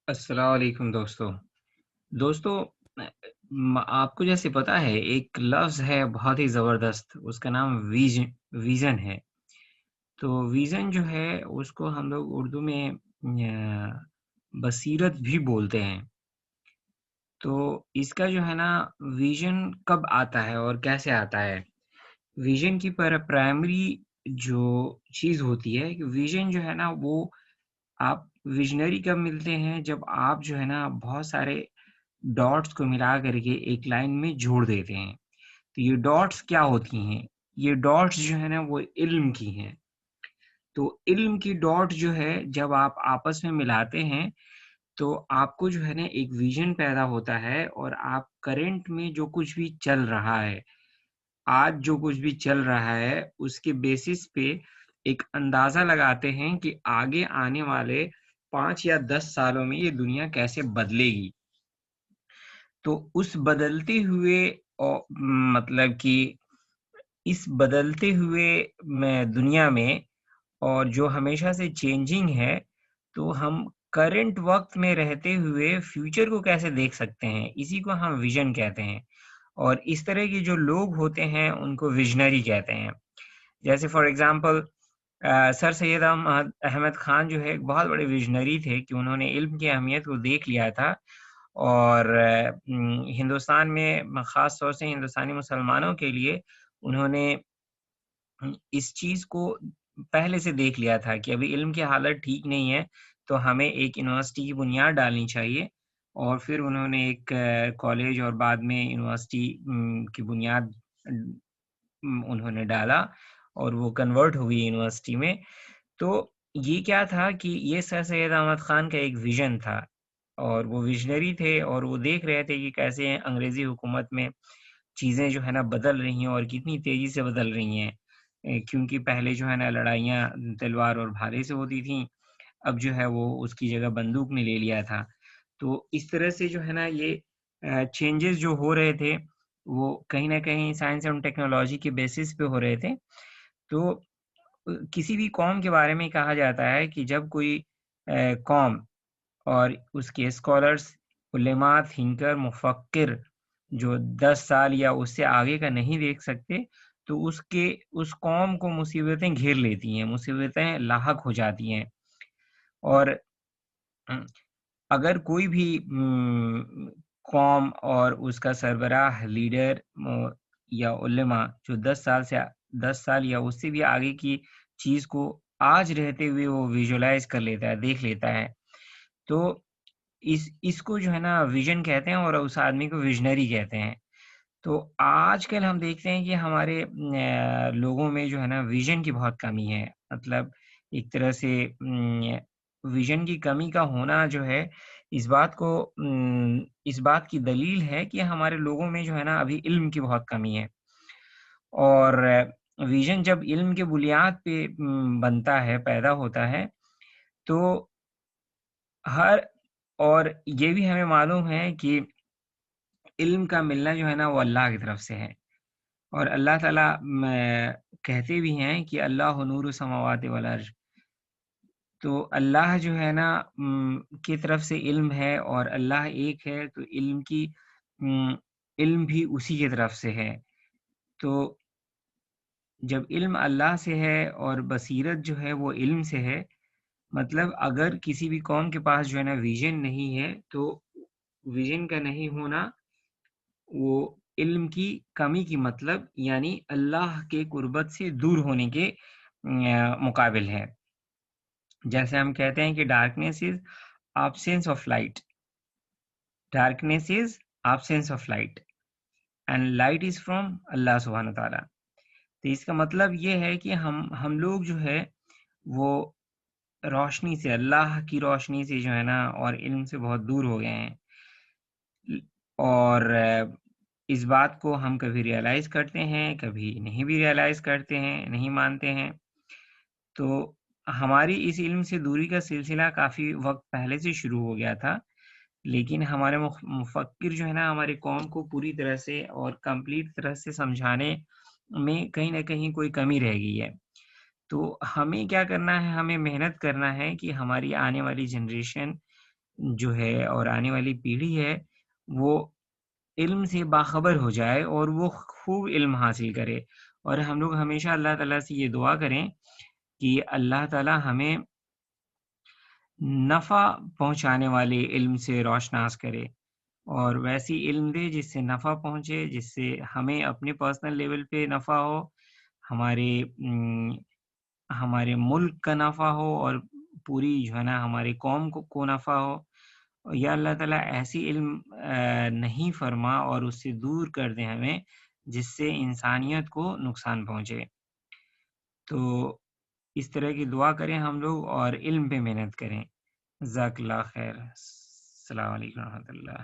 السلام علیکم دوستوں آپ کو جیسے پتا ہے ایک لفظ ہے بہت ہی زبردست، اس کا نام ویژن ہے۔ تو ویژن جو ہے اس کو ہم لوگ اردو میں بصیرت بھی بولتے ہیں۔ تو اس کا جو ہے نا، ویژن کب آتا ہے اور کیسے آتا ہے؟ ویژن کی پرائمری جو چیز ہوتی ہے کہ ویژن جو ہے نا وہ آپ ویژنری کب ملتے ہیں، جب آپ جو ہے نا بہت سارے ڈاٹس کو ملا کر کے ایک لائن میں جوڑ دیتے ہیں۔ تو یہ ڈاٹس کیا ہوتی ہیں؟ یہ ڈاٹس جو ہے نا وہ علم کی ہیں۔ تو علم کی ڈاٹ جو ہے جب آپ آپس میں ملاتے ہیں تو آپ کو جو ہے نا ایک ویژن پیدا ہوتا ہے، اور آپ کرنٹ میں جو کچھ بھی چل رہا ہے، آج جو کچھ بھی چل رہا ہے اس کے بیسس پہ ایک اندازہ لگاتے ہیں کہ آگے آنے والے 5 یا 10 سالوں میں یہ دنیا کیسے بدلے گی۔ تو اس بدلتے ہوئے مطلب کہ اس بدلتے ہوئے میں دنیا میں، اور جو ہمیشہ سے چینجنگ ہے، تو ہم کرنٹ وقت میں رہتے ہوئے فیوچر کو کیسے دیکھ سکتے ہیں، اسی کو ہم ویژن کہتے ہیں۔ اور اس طرح کے جو لوگ ہوتے ہیں ان کو ویژنری کہتے ہیں۔ جیسے فار ایگزامپل سر سید احمد خان جو ہے ایک بہت بڑے ویژنری تھے کہ انہوں نے علم کی اہمیت کو دیکھ لیا تھا، اور ہندوستان میں خاص طور سے ہندوستانی مسلمانوں کے لیے انہوں نے اس چیز کو پہلے سے دیکھ لیا تھا کہ ابھی علم کی حالت ٹھیک نہیں ہے، تو ہمیں ایک یونیورسٹی کی بنیاد ڈالنی چاہیے۔ اور پھر انہوں نے ایک کالج اور بعد میں یونیورسٹی کی بنیاد انہوں نے ڈالا، اور وہ کنورٹ ہوئی یونیورسٹی میں۔ تو یہ کیا تھا کہ یہ سر سید احمد خان کا ایک ویژن تھا، اور وہ ویژنری تھے، اور وہ دیکھ رہے تھے کہ کیسے انگریزی حکومت میں چیزیں جو ہے نا بدل رہی ہیں، اور کتنی تیزی سے بدل رہی ہیں۔ کیونکہ پہلے جو ہے نا لڑائیاں تلوار اور بھالے سے ہوتی تھیں، اب جو ہے وہ اس کی جگہ بندوق نے لے لیا تھا۔ تو اس طرح سے جو ہے نا یہ چینجز جو ہو رہے تھے وہ کہیں نہ کہیں سائنس اینڈ ٹیکنالوجی کے بیسس پہ ہو رہے تھے۔ تو کسی بھی قوم کے بارے میں کہا جاتا ہے کہ جب کوئی قوم اور اس کے اسکالرس، علماء، تھنکر، مفکر جو 10 سال یا اس سے آگے کا نہیں دیکھ سکتے، تو اس قوم کو مصیبتیں گھیر لیتی ہیں، مصیبتیں لاحق ہو جاتی ہیں۔ اور اگر کوئی بھی قوم اور اس کا سربراہ، لیڈر یا علماء جو 10 سال یا اس سے بھی آگے کی چیز کو آج رہتے ہوئے وہ ویژولائز کر لیتا ہے، دیکھ لیتا ہے، تو اس کو جو ہے نا ویژن کہتے ہیں، اور اس آدمی کو ویژنری کہتے ہیں۔ تو آج کل ہم دیکھتے ہیں کہ ہمارے لوگوں میں جو ہے نا ویژن کی بہت کمی ہے۔ مطلب ایک طرح سے ویژن کی کمی کا ہونا جو ہے، اس بات کی دلیل ہے کہ ہمارے لوگوں میں جو ہے نا ابھی علم کی بہت کمی ہے۔ اور ویژن جب علم کے بنیاد پہ بنتا ہے، پیدا ہوتا ہے، تو ہر اور یہ بھی ہمیں معلوم ہے کہ علم کا ملنا جو ہے نا وہ اللہ کی طرف سے ہے، اور اللہ تعالیٰ کہتے بھی ہیں کہ اللہ نور السماوات والارض۔ تو اللہ جو ہے نا کی طرف سے علم ہے، اور اللہ ایک ہے، تو علم بھی اسی کی طرف سے ہے۔ تو جب علم اللہ سے ہے اور بصیرت جو ہے وہ علم سے ہے، مطلب اگر کسی بھی قوم کے پاس جو ہے نا ویژن نہیں ہے، تو ویژن کا نہیں ہونا وہ علم کی کمی کی مطلب، یعنی اللہ کے قربت سے دور ہونے کے مقابل ہے۔ جیسے ہم کہتے ہیں کہ darkness is absence of light. Darkness is absence of light. And light is from اللہ سبحانہ تعالیٰ۔ تو اس کا مطلب یہ ہے کہ ہم لوگ جو ہے وہ روشنی سے، اللہ کی روشنی سے جو ہے نا اور علم سے بہت دور ہو گئے ہیں، اور اس بات کو ہم کبھی ریئلائز کرتے ہیں، کبھی نہیں بھی ریئلائز کرتے ہیں، نہیں مانتے ہیں۔ تو ہماری اس علم سے دوری کا سلسلہ کافی وقت پہلے سے شروع ہو گیا تھا، لیکن ہمارے مفکر جو ہے نا ہماری قوم کو پوری طرح سے اور کمپلیٹ طرح سے سمجھانے میں کہیں نہ کہیں کوئی کمی رہ گئی ہے۔ تو ہمیں کیا کرنا ہے، ہمیں محنت کرنا ہے کہ ہماری آنے والی جنریشن جو ہے اور آنے والی پیڑھی ہے وہ علم سے باخبر ہو جائے اور وہ خوب علم حاصل کرے، اور ہم لوگ ہمیشہ اللہ تعالیٰ سے یہ دعا کریں کہ اللہ تعالیٰ ہمیں نفع پہنچانے والے علم سے روشناس کرے، اور ویسی علم دے جس سے نفع پہنچے، جس سے ہمیں اپنے پرسنل لیول پہ نفع ہو، ہمارے ہمارے ملک کا نفع ہو، اور پوری جو ہے نا ہماری قوم کو نفع ہو۔ یا اللہ تعالیٰ ایسی علم نہیں فرما اور اس سے دور کر دے ہمیں جس سے انسانیت کو نقصان پہنچے۔ تو اس طرح کی دعا کریں ہم لوگ اور علم پہ محنت کریں۔ جزاک اللہ خیر۔ السلام علیکم ورحمۃ اللہ۔